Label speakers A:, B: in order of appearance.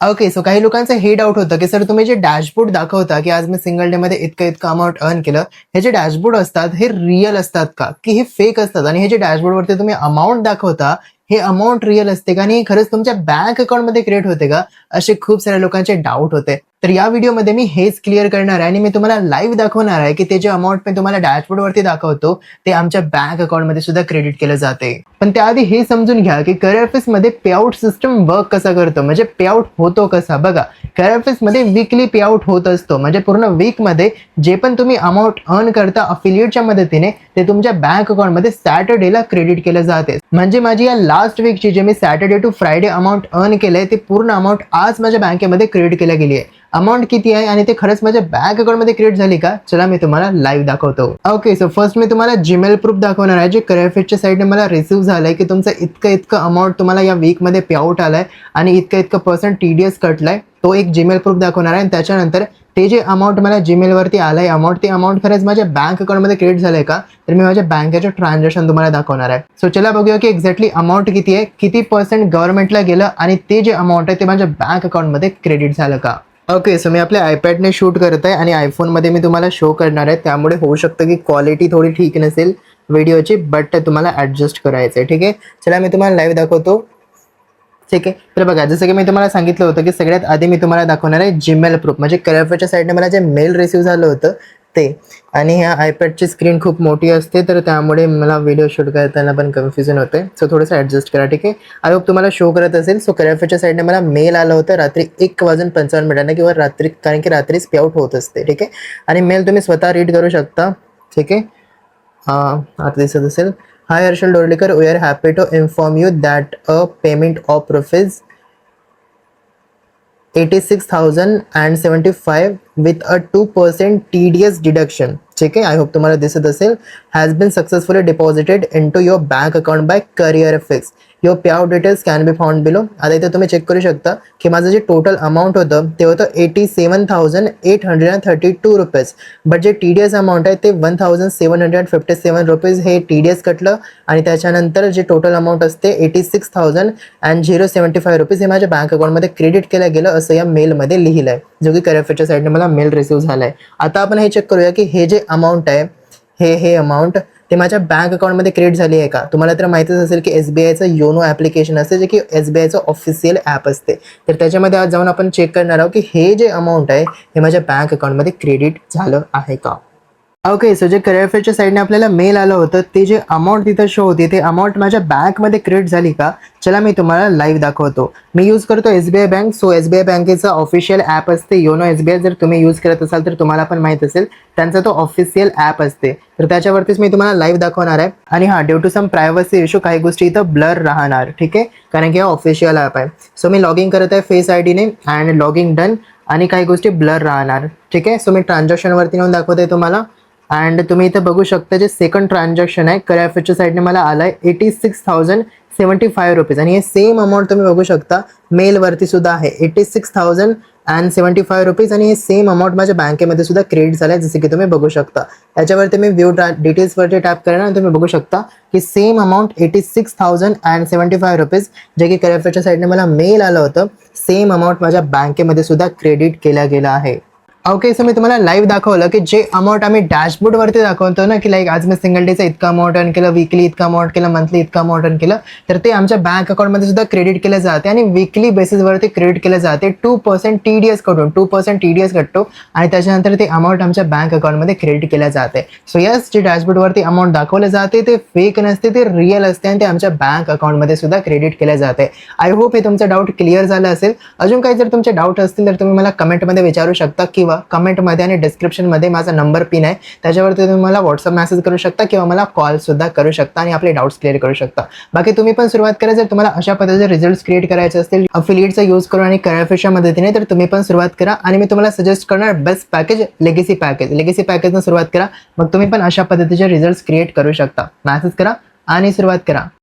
A: Okay, so काही लोकांचं हे डाऊट होतं, की सर तुम्ही जे डॅशबोर्ड दाखवता, की आज मी सिंगल डेमध्ये इतकं अमाउंट अर्न केलं, हे जे डॅशबोर्ड असतात हे रिअल असतात का? की हे फेक असतात? आणि हे जे डॅशबोर्डवरती तुम्ही अमाउंट दाखवता, हे अमाउंट रिअल असते का? आणि हे खरंच तुमच्या बँक अकाउंटमध्ये क्रिएट होते का? असे खूप साऱ्या लोकांचे डाऊट होते. तर या व्हिडिओमध्ये मी हेच क्लिअर करणार आहे आणि मी तुम्हाला लाईव्ह दाखवणार आहे, की ते जे अमाउंट मी तुम्हाला डॅशबोर्डवरती दाखवतो, ते आमच्या बँक अकाउंटमध्ये सुद्धा क्रेडिट केलं जाते. पण त्याआधी हे समजून घ्या, की करिअरफेसमध्ये पेआउट सिस्टम वर्क कसा करतो, म्हणजे पेआउट होतो कसा? बघा, करिअरफेसमध्ये वीकली पेआउट होत असतो. म्हणजे पूर्ण वीकमध्ये जे पण तुम्ही अमाउंट अर्न करता अफिलिएटच्या मदतीने, ते तुमच्या बँक अकाउंटमध्ये सॅटर्डेला क्रेडिट केलं जाते. म्हणजे माझी या लास्ट वीकची जे मी Saturday to Friday amount earn केलंय, ते पूर्ण अमाउंट आज माझ्या बँकेमध्ये क्रेडिट केल्या गेली आहे. अमाउंट किती आहे आणि ते खरंच माझ्या बँक अकाउंटमध्ये क्रिएट झाली का? चला मी तुम्हाला लाईव्ह दाखवतो. ओके, सो फर्स्ट मी तुम्हाला जीमेल प्रूफ दाखवणार आहे, जे करिअरफेसच्या साईडने मला रिसीव्ह झालंय, की तुमचं इतकं अमाउंट तुम्हाला या वीकमध्ये पेआउट आलाय आणि इतकं पर्सेंट TDS कटलाय. तो एक जीमेल प्रूफ दाखवणार आहे आणि त्याच्यानंतर ते जे अमाउंट मला जीमेलवरती आलंय अमाउंट, ते अमाउंट खरंच माझ्या बँक अकाउंटमध्ये क्रिएट झालंय का? तर मी माझ्या बँकेचं ट्रान्झॅक्शन तुम्हाला दाखवणार आहे. सो चला बघूया की एक्झॅक्टली अमाउंट किती आहे, किती पर्सेंट गव्हर्नमेंटला गेलं आणि ते जे अमाउंट आहे ते माझ्या बँक अकाउंटमध्ये क्रेडिट झालं का? ओके, सो मी आपल्या आयपॅडने शूट करत आहे आणि आयफोनमध्ये मी तुम्हाला शो करणार आहे, त्यामुळे होऊ शकतं की क्वालिटी थोडी ठीक नसेल व्हिडिओची, बट तुम्हाला ॲडजस्ट करायचं आहे. ठीक आहे, चला मी तुम्हाला लाईव्ह दाखवतो. ठीक आहे, तर बघा, जसं की मी तुम्हाला सांगितलं होतं की सगळ्यात आधी मी तुम्हाला दाखवणार आहे जीमेल प्रूफ, म्हणजे करिअरफेसच्या साईडने मला जे मेल रिसीव्ह झालं होतं ते. आणि ह्या आयपॅडची स्क्रीन खूप मोठी असते, तर त्यामुळे मला व्हिडिओ शूट करताना पण कन्फ्युजन होते. सो थोडंसं ॲडजस्ट करा. ठीक आहे, आय होप तुम्हाला शो करत असेल. सो करिअरफेसच्या साईडने मला मेल आलं होतं रात्री 1:55 किंवा रात्री, कारण की रात्रीच पेआउट होत असते. ठीक आहे, आणि मेल तुम्ही स्वतः रीड करू शकता. ठीक आहे, आता दिसत असेल. Hi Harshal Dorlekar, we are happy to inform you that a payment of rupees 86,075 with a 2% TDS deduction. ठीक आहे, आय होप तुम्हाला दिसत असेल. Has been successfully deposited into your bank account by CareerFace. Your payout details can be found below. आता इथे तुम्ही check करू शकता की माझं जे टोटल अमाऊंट होतं ते होतं 87,832 रुपीज. बट जे TDS अमाऊंट आहे ते 1,757 रुपीज हे TDS कटलं आणि त्याच्यानंतर जे टोटल अमाऊंट असते 86,075 रुपीज हे माझ्या बँक अकाउंटमध्ये क्रेडिट केलं गेलं, असं या मेलमध्ये लिहिलं आहे, जो की करिअरफेसच्या साईडने मला मेल रिसीव्ह झाला आहे. आता आपण हे चेक करूया की हे जे अमाऊंट आहे, हे अमाऊंट ते माझ्या बँक अकाउंटमध्ये क्रिएट झाली आहे का? तुम्हाला तर माहितीच असेल की SBIचं योनो ॲप्लिकेशन असते, जे की SBIचं ऑफिशियल ॲप असते. तर त्याच्यामध्ये आज जाऊन आपण चेक करणार आहोत की हे जे अमाऊंट आहे हे माझ्या बँक अकाउंटमध्ये क्रेडिट झालं आहे का? ओके, सो जे करिअरफेसच्या साईडने आपल्याला मेल आलं होतं, ते जे अमाऊंट तिथं शो होती, ते अमाऊंट माझ्या बँकमध्ये क्रिएट झाली का? चला मी तुम्हाला लाईव्ह दाखवतो. मी यूज करतो SBI बँक. सो SBI बँकेचं ऑफिशियल ॲप असते योनो SBI. जर तुम्ही यूज करत असाल तर तुम्हाला पण माहीत असेल, त्यांचा तो ऑफिशियल ॲप असते. तर त्याच्यावरतीच मी तुम्हाला लाईव्ह दाखवणार आहे. आणि हां, due to some privacy issue काही गोष्टी इथं ब्लर राहणार. ठीक आहे, कारण की हा ऑफिशियल ॲप आहे. सो मी लॉग इन करत आहे फेस IDने अँड लॉगिंग डन, आणि काही गोष्टी ब्लर राहणार. ठीक आहे, सो मी ट्रान्झॅक्शनवरती येऊन दाखवते तुम्हाला. अँड तुम्ही इथं बघू शकता जे सेकंड ट्रान्झॅक्शन आहे करिअरफेसच्या साईडने मला आलं आहे 86,075 रुपीज. आणि हे सेम अमाऊंट तुम्ही बघू शकता मेलवरती सुद्धा आहे 86,075 रुपीज. आणि हे सेम अमाऊंट माझ्या बँकेमध्ये सुद्धा क्रेडिट झालं आहे, जसे की तुम्ही बघू शकता. त्याच्यावरती मी व्ह्यू डिटेल्सवरती टॅप करणार आणि तुम्ही बघू शकता की सेम अमाऊंट 86,075 रुपीज, जे की करिअरफेसच्या साईडने मला मेल आलं होतं, सेम अमाऊंट माझ्या बँकेमध्ये सुद्धा क्रेडिट केला गेला आहे. ओके, सो मी तुम्हाला लाईव्ह दाखवलं की जे अमाऊंट आम्ही डॅशबोर्डवरती दाखवतो ना, की लाईक आज मी सिंगल डेचं इतकं अमाऊंट अर्न केलं, वीकली इतकं अमाऊंट केलं, मंथली इतकं अमाऊंट अर्न केलं, तर ते आमच्या बँक अकाउंटमध्ये सुद्धा क्रेडिट केलं जाते आणि वीकली बेसिसवरती क्रेडिट केलं जाते. 2% TDS कडून 2% TDS कटतो आणि त्याच्यानंतर ते अमाऊंट आमच्या बँक अकाउंटमध्ये क्रेडिट केलं जाते. सो यस, जे डॅशबोर्डवरती अमाऊंट दाखवलं जाते ते फेक नसते, ते रिअल असते आणि ते आमच्या बँक अकाउंटमध्ये सुद्धा क्रेडिट केलं जाते. आय होप हे तुमचं डाऊट क्लिअर झालं असेल. अजून काही जर तुमचे डाऊट असतील तर तुम्ही मला कमेंटमध्ये विचारू शकता, किंवा कमेंटमध्ये आणि डिस्क्रिप्शनमध्ये माझा नंबर पिन आहे, त्याच्यावरती तुम्ही मला व्हॉट्सअप मेसेज करू शकता किंवा मला कॉल सुद्धा करू शकता आणि आपले डाऊट्स क्लिअर करू शकता. बाकी तुम्ही पण सुरुवात करा. जर तुम्हाला अशा पद्धतीचे रिझल्ट्स क्रिएट करायचे असतील अफिलिएटचा यूज करून आणि करिअरफेसच्या मदतीने, तर तुम्ही पण सुरुवात करा. आणि मी तुम्हाला सजेस्ट करणार best package legacy package. Legacy पॅकेजनं सुरुवात करा, मग तुम्ही पण अशा पद्धतीचे रिझल्ट्स क्रिएट करू शकता. मेसेज करा आणि सुरुवात करा.